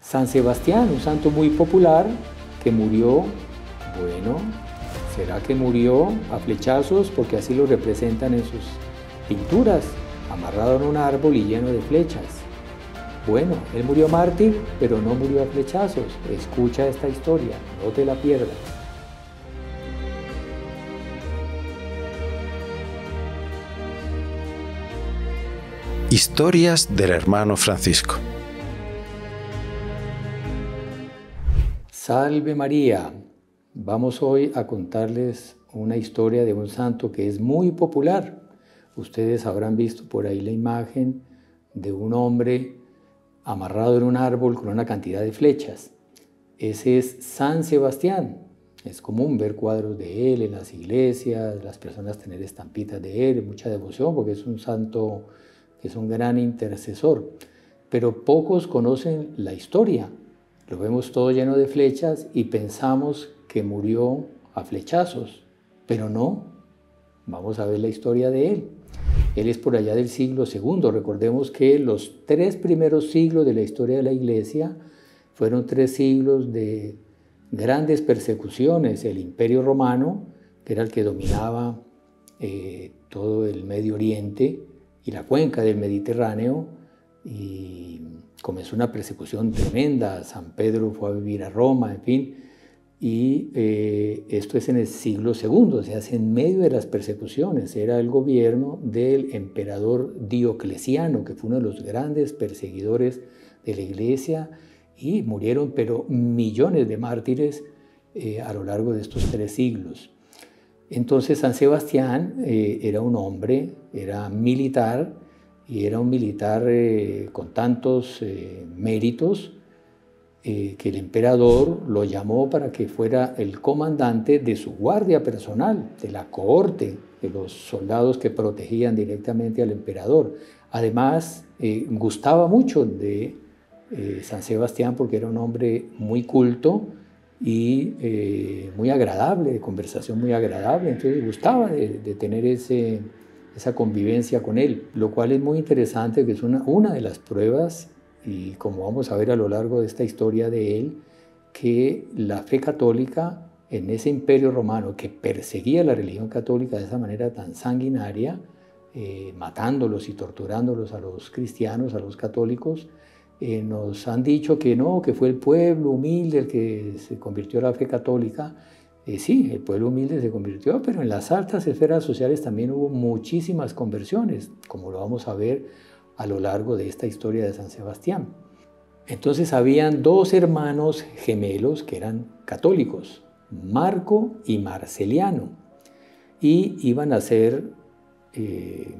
San Sebastián, un santo muy popular que murió, bueno, ¿será que murió a flechazos? Porque así lo representan en sus pinturas, amarrado en un árbol y lleno de flechas. Bueno, él murió mártir, pero no murió a flechazos. Escucha esta historia, no te la pierdas. Historias del hermano Francisco. Salve María. Vamos hoy a contarles una historia de un santo que es muy popular. Ustedes habrán visto por ahí la imagen de un hombre amarrado en un árbol con una cantidad de flechas. Ese es San Sebastián. Es común ver cuadros de él en las iglesias, las personas tener estampitas de él, mucha devoción, porque es un santo que es un gran intercesor. Pero pocos conocen la historia. Lo vemos todo lleno de flechas y pensamos que murió a flechazos, pero no. Vamos a ver la historia de él. Él es por allá del siglo II. Recordemos que los 3 primeros siglos de la historia de la Iglesia fueron 3 siglos de grandes persecuciones. El Imperio Romano, que era el que dominaba todo el Medio Oriente y la cuenca del Mediterráneo, y comenzó una persecución tremenda. San Pedro fue a vivir a Roma, en fin, y esto es en el siglo II, o sea, en medio de las persecuciones. Era el gobierno del emperador Diocleciano, que fue uno de los grandes perseguidores de la Iglesia, y murieron pero millones de mártires a lo largo de estos 3 siglos. Entonces San Sebastián era un hombre, era militar, y era un militar con tantos méritos que el emperador lo llamó para que fuera el comandante de su guardia personal, de la cohorte, de los soldados que protegían directamente al emperador. Además, gustaba mucho de San Sebastián porque era un hombre muy culto y muy agradable, de conversación muy agradable. Entonces gustaba de tener esa convivencia con él, lo cual es muy interesante, que es una de las pruebas, y como vamos a ver a lo largo de esta historia de él, que la fe católica en ese imperio romano que perseguía la religión católica de esa manera tan sanguinaria, matándolos y torturándolos a los cristianos, a los católicos, nos han dicho que no, que fue el pueblo humilde el que se convirtió a la fe católica. Sí, el pueblo humilde se convirtió, pero en las altas esferas sociales también hubo muchísimas conversiones, como lo vamos a ver a lo largo de esta historia de San Sebastián. Entonces habían 2 hermanos gemelos que eran católicos, Marco y Marceliano, y iban a ser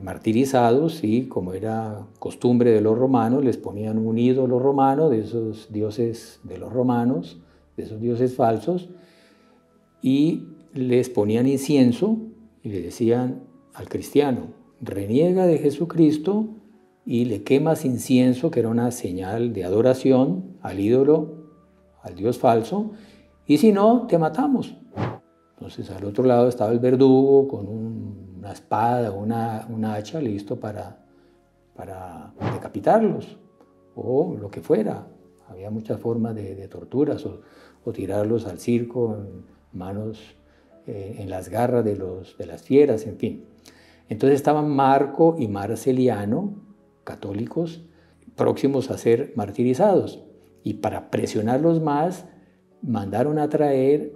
martirizados, y como era costumbre de los romanos, les ponían un ídolo romano de esos dioses de los romanos, de esos dioses falsos, y les ponían incienso y le decían al cristiano: reniega de Jesucristo y le quemas incienso, que era una señal de adoración al ídolo, al dios falso, y si no, te matamos. Entonces al otro lado estaba el verdugo con una espada, una hacha, listo para decapitarlos o lo que fuera. Había muchas formas de torturas, o tirarlos al circo en manos, en las garras de las fieras, en fin. Entonces estaban Marco y Marceliano, católicos, próximos a ser martirizados, y para presionarlos más mandaron a traer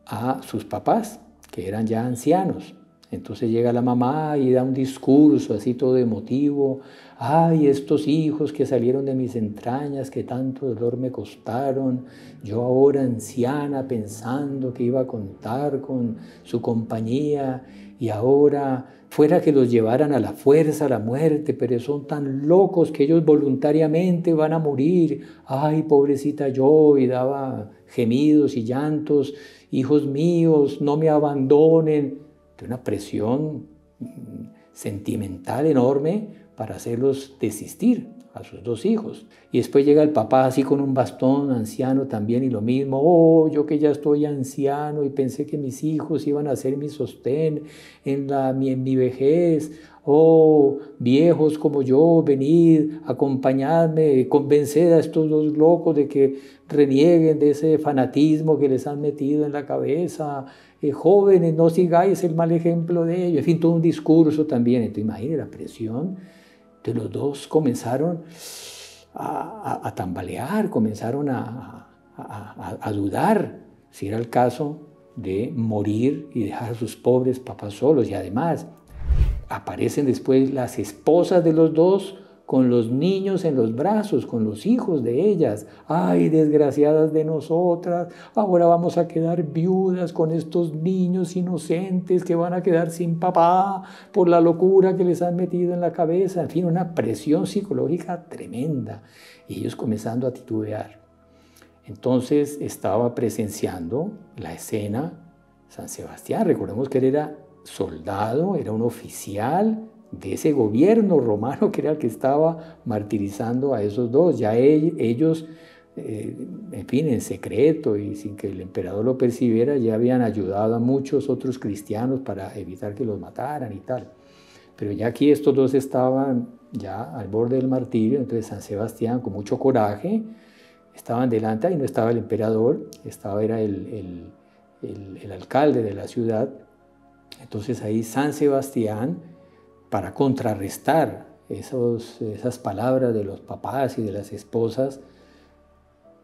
a sus papás, que eran ya ancianos. Entonces llega la mamá y da un discurso así todo emotivo: ay, estos hijos que salieron de mis entrañas, que tanto dolor me costaron, yo ahora anciana pensando que iba a contar con su compañía, y ahora fuera que los llevaran a la fuerza a la muerte, pero son tan locos que ellos voluntariamente van a morir. Ay, pobrecita yo, y daba gemidos y llantos: hijos míos, no me abandonen. De una presión sentimental enorme para hacerlos desistir a sus 2 hijos. Y después llega el papá así con un bastón, anciano también, y lo mismo: oh, yo que ya estoy anciano y pensé que mis hijos iban a ser mi sostén en mi vejez. oh viejos como yo, venid, acompañadme, convenced a estos dos locos de que renieguen de ese fanatismo que les han metido en la cabeza, jóvenes, no sigáis el mal ejemplo de ellos, en fin, todo un discurso también. Entonces imagínense la presión. Entonces los dos comenzaron a tambalear, comenzaron a dudar si era el caso de morir y dejar a sus pobres papás solos. Y además aparecen después las esposas de los dos con los niños en los brazos, con los hijos de ellas. ¡Ay, desgraciadas de nosotras! Ahora vamos a quedar viudas con estos niños inocentes que van a quedar sin papá por la locura que les han metido en la cabeza. En fin, una presión psicológica tremenda. Y ellos comenzando a titubear. Entonces estaba presenciando la escena San Sebastián. Recordemos que él era soldado, era un oficial de ese gobierno romano que era el que estaba martirizando a esos dos. Ya ellos, en fin, en secreto y sin que el emperador lo percibiera, ya habían ayudado a muchos otros cristianos para evitar que los mataran y tal. Pero ya aquí estos dos estaban ya al borde del martirio. Entonces San Sebastián, con mucho coraje, estaban delante, y no estaba el emperador, era el alcalde de la ciudad. Entonces ahí San Sebastián, para contrarrestar esas palabras de los papás y de las esposas,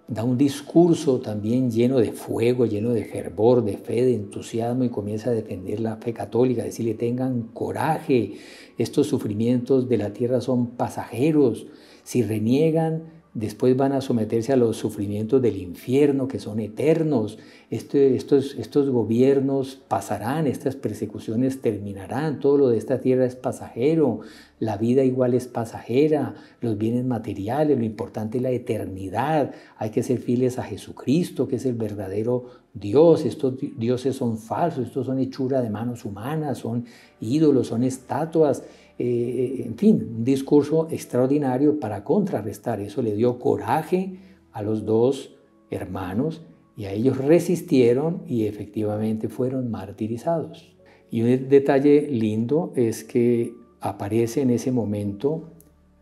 da un discurso también lleno de fuego, lleno de fervor, de fe, de entusiasmo, y comienza a defender la fe católica, decirle: tengan coraje, estos sufrimientos de la tierra son pasajeros, si reniegan, después van a someterse a los sufrimientos del infierno, que son eternos. Estos gobiernos pasarán, estas persecuciones terminarán, todo lo de esta tierra es pasajero, la vida igual es pasajera, los bienes materiales, lo importante es la eternidad. Hay que ser fieles a Jesucristo, que es el verdadero Dios. Estos dioses son falsos, estos son hechura de manos humanas, son ídolos, son estatuas. En fin, un discurso extraordinario para contrarrestar. Eso le dio coraje a los dos hermanos y a ellos resistieron y efectivamente fueron martirizados. Y un detalle lindo es que aparece en ese momento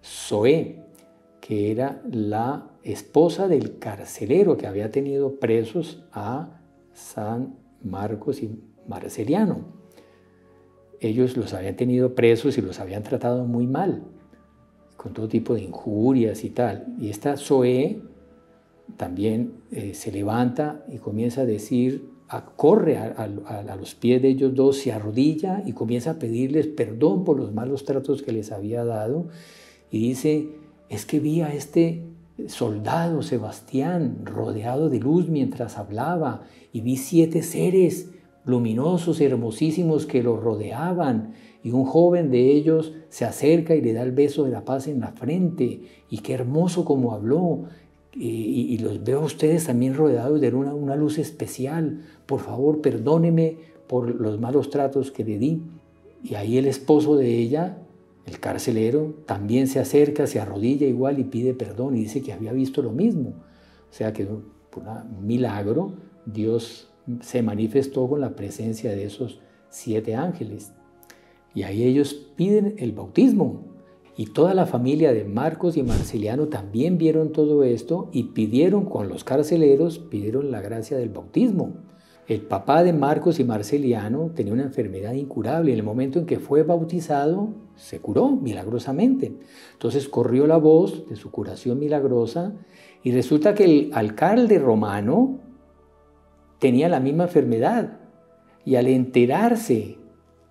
Zoé, que era la esposa del carcelero que había tenido presos a San Marcos y Marceliano. Ellos los habían tenido presos y los habían tratado muy mal, con todo tipo de injurias y tal. Y esta Zoé también se levanta y comienza a decir, corre a los pies de ellos dos, se arrodilla y comienza a pedirles perdón por los malos tratos que les había dado. Y dice: es que vi a este soldado Sebastián rodeado de luz mientras hablaba, y vi 7 seres luminosos, hermosísimos, que lo rodeaban, y un joven de ellos se acerca y le da el beso de la paz en la frente, y qué hermoso como habló, y los veo a ustedes también rodeados de una luz especial. Por favor, perdóneme por los malos tratos que le di. Y ahí el esposo de ella, el carcelero, también se acerca, se arrodilla igual y pide perdón, y dice que había visto lo mismo. O sea que por un milagro Dios se manifestó con la presencia de esos 7 ángeles. Y ahí ellos piden el bautismo. Y toda la familia de Marcos y Marceliano también vieron todo esto y pidieron, con los carceleros, pidieron la gracia del bautismo. El papá de Marcos y Marceliano tenía una enfermedad incurable. En el momento en que fue bautizado, se curó milagrosamente. Entonces corrió la voz de su curación milagrosa, y resulta que el alcalde romano tenía la misma enfermedad, y al enterarse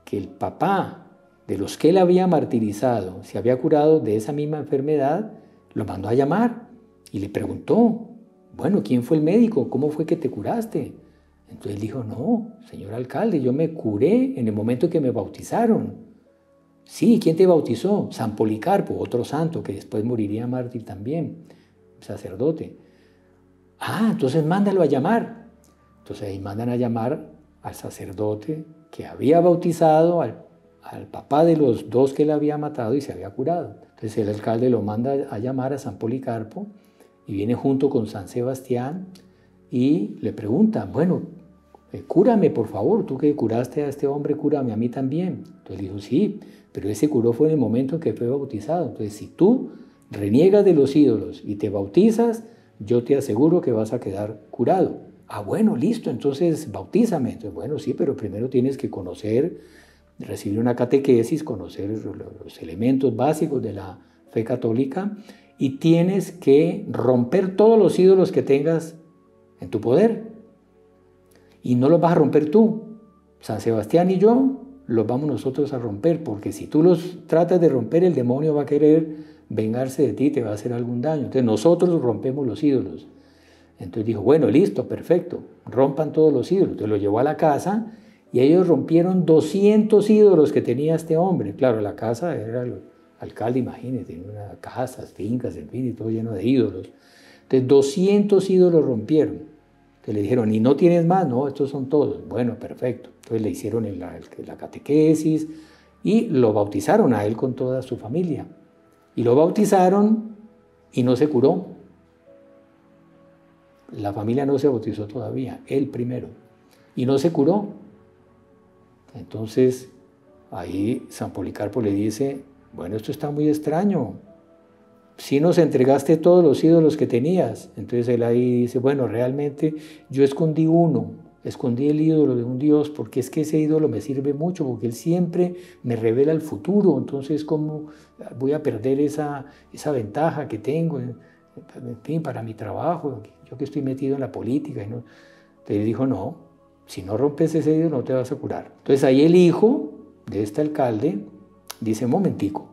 que el papá de los que él había martirizado se había curado de esa misma enfermedad, lo mandó a llamar y le preguntó: bueno, ¿quién fue el médico? ¿Cómo fue que te curaste? Entonces él dijo: no, señor alcalde, yo me curé en el momento que me bautizaron. Sí, ¿quién te bautizó? San Policarpo, otro santo que después moriría mártir también, sacerdote. Ah, entonces mándalo a llamar. Entonces ahí mandan a llamar al sacerdote que había bautizado al papá de los 2 que él había matado y se había curado. Entonces el alcalde lo manda a llamar a San Policarpo, y viene junto con San Sebastián y le pregunta: bueno, cúrame por favor, tú que curaste a este hombre, cúrame a mí también. Entonces dijo, sí, pero ese curó fue en el momento en que fue bautizado. Entonces si tú reniegas de los ídolos y te bautizas, yo te aseguro que vas a quedar curado. Ah, bueno, listo, entonces bautízame. Entonces, bueno, sí, pero primero tienes que conocer, recibir una catequesis, conocer los elementos básicos de la fe católica y tienes que romper todos los ídolos que tengas en tu poder. Y no los vas a romper tú. San Sebastián y yo los vamos nosotros a romper, porque si tú los tratas de romper, el demonio va a querer vengarse de ti, te va a hacer algún daño. Entonces nosotros rompemos los ídolos. Entonces dijo, bueno, listo, perfecto, rompan todos los ídolos. Entonces lo llevó a la casa y ellos rompieron 200 ídolos que tenía este hombre. Claro, la casa era el alcalde, imagínense, tenía unas casas, fincas, en fin, y todo lleno de ídolos. Entonces 200 ídolos rompieron. Entonces le dijeron, ¿y no tienes más? No, estos son todos. Bueno, perfecto. Entonces le hicieron la catequesis y lo bautizaron a él con toda su familia. Y lo bautizaron y no se curó. La familia no se bautizó todavía, él primero. Y no se curó. Entonces ahí San Policarpo le dice, bueno, esto está muy extraño. Si nos entregaste todos los ídolos que tenías. Entonces él ahí dice, bueno, realmente yo escondí uno, escondí el ídolo de un Dios, porque es que ese ídolo me sirve mucho, porque él siempre me revela el futuro. Entonces, ¿cómo voy a perder esa ventaja que tengo, en fin, para mi trabajo? Yo que estoy metido en la política. ¿No? Entonces él dijo, no, si no rompes ese ídolo no te vas a curar. Entonces ahí el hijo de este alcalde dice, momentico,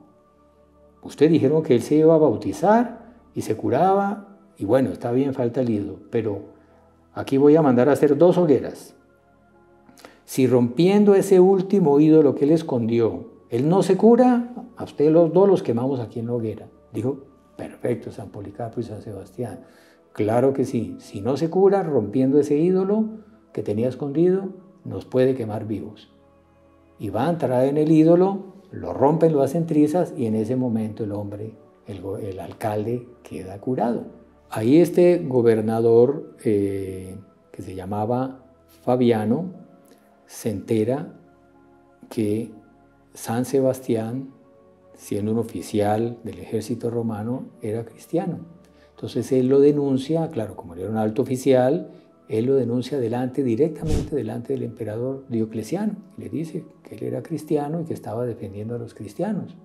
ustedes dijeron que él se iba a bautizar y se curaba, y bueno, está bien, falta el ídolo, pero aquí voy a mandar a hacer 2 hogueras. Si rompiendo ese último ídolo que él escondió, él no se cura, a ustedes los 2 los quemamos aquí en la hoguera. Dijo, perfecto, San Policarpo y San Sebastián. Claro que sí, si no se cura rompiendo ese ídolo que tenía escondido, nos puede quemar vivos. Y van, traen el ídolo, lo rompen, lo hacen trizas y en ese momento el hombre, el alcalde, queda curado. Ahí este gobernador que se llamaba Fabiano se entera que San Sebastián, siendo un oficial del ejército romano, era cristiano. Entonces él lo denuncia, claro, como él era un alto oficial, él lo denuncia directamente delante del emperador Diocleciano. Le dice que él era cristiano y que estaba defendiendo a los cristianos.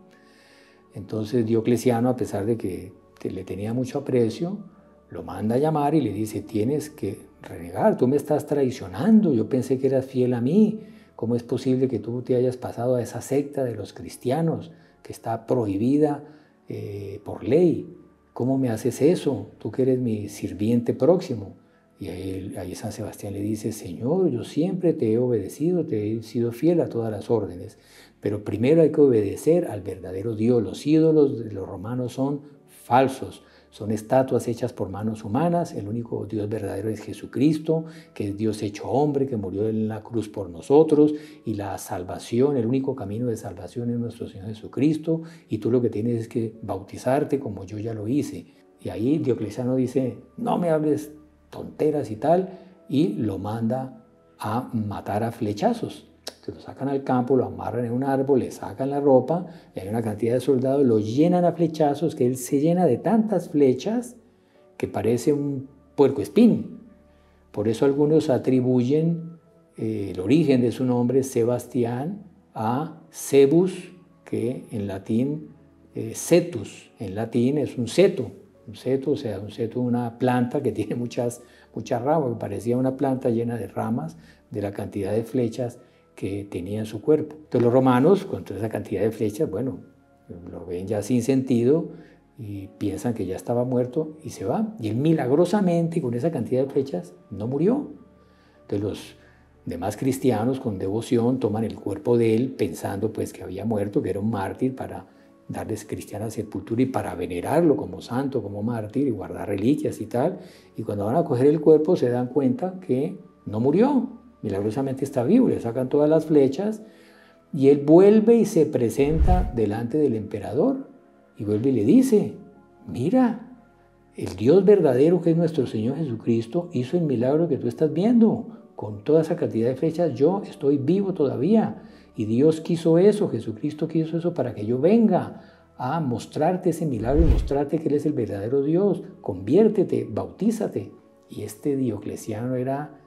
Entonces Diocleciano, a pesar de que le tenía mucho aprecio, lo manda a llamar y le dice, tienes que renegar, tú me estás traicionando, yo pensé que eras fiel a mí. ¿Cómo es posible que tú te hayas pasado a esa secta de los cristianos que está prohibida por ley? ¿Cómo me haces eso? Tú que eres mi sirviente próximo. Y ahí San Sebastián le dice, Señor, yo siempre te he obedecido, te he sido fiel a todas las órdenes, pero primero hay que obedecer al verdadero Dios. Los ídolos de los romanos son falsos, son estatuas hechas por manos humanas. El único Dios verdadero es Jesucristo, que es Dios hecho hombre, que murió en la cruz por nosotros, y la salvación, el único camino de salvación es nuestro Señor Jesucristo, y tú lo que tienes es que bautizarte como yo ya lo hice. Y ahí Diocleciano dice, no me hables tonteras y tal, y lo manda a matar a flechazos. Se lo sacan al campo, lo amarran en un árbol, le sacan la ropa, y hay una cantidad de soldados, lo llenan a flechazos, que él se llena de tantas flechas que parece un puercoespín. Por eso algunos atribuyen el origen de su nombre, Sebastián, a Cebus, que en latín, cetus, en latín es un seto. Un seto, o sea, un seto, una planta que tiene muchas ramas, que parecía una planta llena de ramas, de la cantidad de flechas que tenía en su cuerpo. Entonces los romanos, con toda esa cantidad de flechas, bueno, lo ven ya sin sentido y piensan que ya estaba muerto y se va. Y él milagrosamente, con esa cantidad de flechas, no murió. Entonces los demás cristianos con devoción toman el cuerpo de él pensando pues que había muerto, que era un mártir, para darles cristiana sepultura y para venerarlo como santo, como mártir, y guardar reliquias y tal. Y cuando van a coger el cuerpo se dan cuenta que no murió, milagrosamente está vivo, le sacan todas las flechas y él vuelve y se presenta delante del emperador y vuelve y le dice, mira, el Dios verdadero que es nuestro Señor Jesucristo hizo el milagro que tú estás viendo. con toda esa cantidad de flechas, yo estoy vivo todavía. Y Dios quiso eso, Jesucristo quiso eso para que yo venga a mostrarte ese milagro y mostrarte que Él es el verdadero Dios. Conviértete, bautízate. Y este Diocleciano era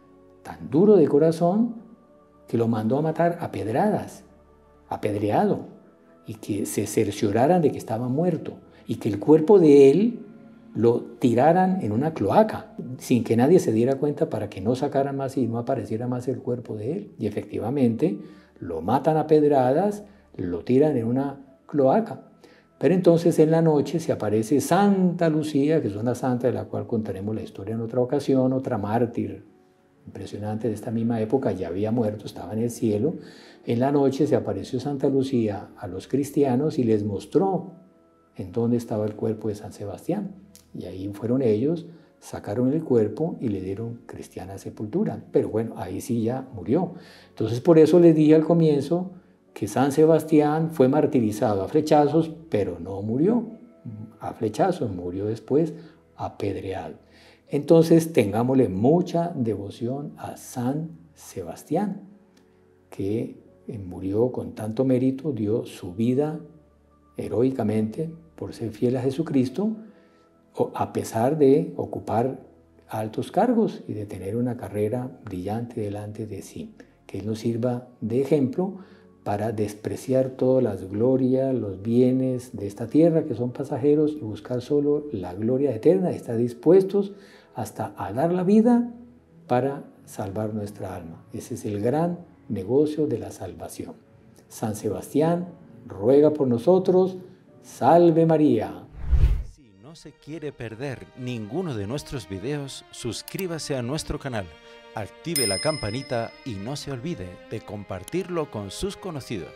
tan duro de corazón que lo mandó a matar a pedradas, apedreado, y que se cercioraran de que estaba muerto, y que el cuerpo de él lo tiraran en una cloaca, sin que nadie se diera cuenta, para que no sacaran más y no apareciera más el cuerpo de él. Y efectivamente lo matan a pedradas, lo tiran en una cloaca. Pero entonces en la noche se aparece Santa Lucía, que es una santa de la cual contaremos la historia en otra ocasión, otra mártir impresionante de esta misma época, ya había muerto, estaba en el cielo. En la noche se apareció Santa Lucía a los cristianos y les mostró en dónde estaba el cuerpo de San Sebastián. Y ahí fueron ellos, sacaron el cuerpo y le dieron cristiana sepultura. Pero bueno, ahí sí ya murió. Entonces por eso les dije al comienzo que San Sebastián fue martirizado a flechazos, pero no murió a flechazos, murió después apedreado. Entonces tengámosle mucha devoción a San Sebastián, que murió con tanto mérito, dio su vida heroicamente por ser fiel a Jesucristo, a pesar de ocupar altos cargos y de tener una carrera brillante delante de sí. Que Él nos sirva de ejemplo para despreciar todas las glorias, los bienes de esta tierra que son pasajeros y buscar solo la gloria eterna, estar dispuestos hasta a dar la vida para salvar nuestra alma. Ese es el gran negocio de la salvación. San Sebastián ruega por nosotros. ¡Salve María! Si no se quiere perder ninguno de nuestros videos, suscríbase a nuestro canal, active la campanita y no se olvide de compartirlo con sus conocidos.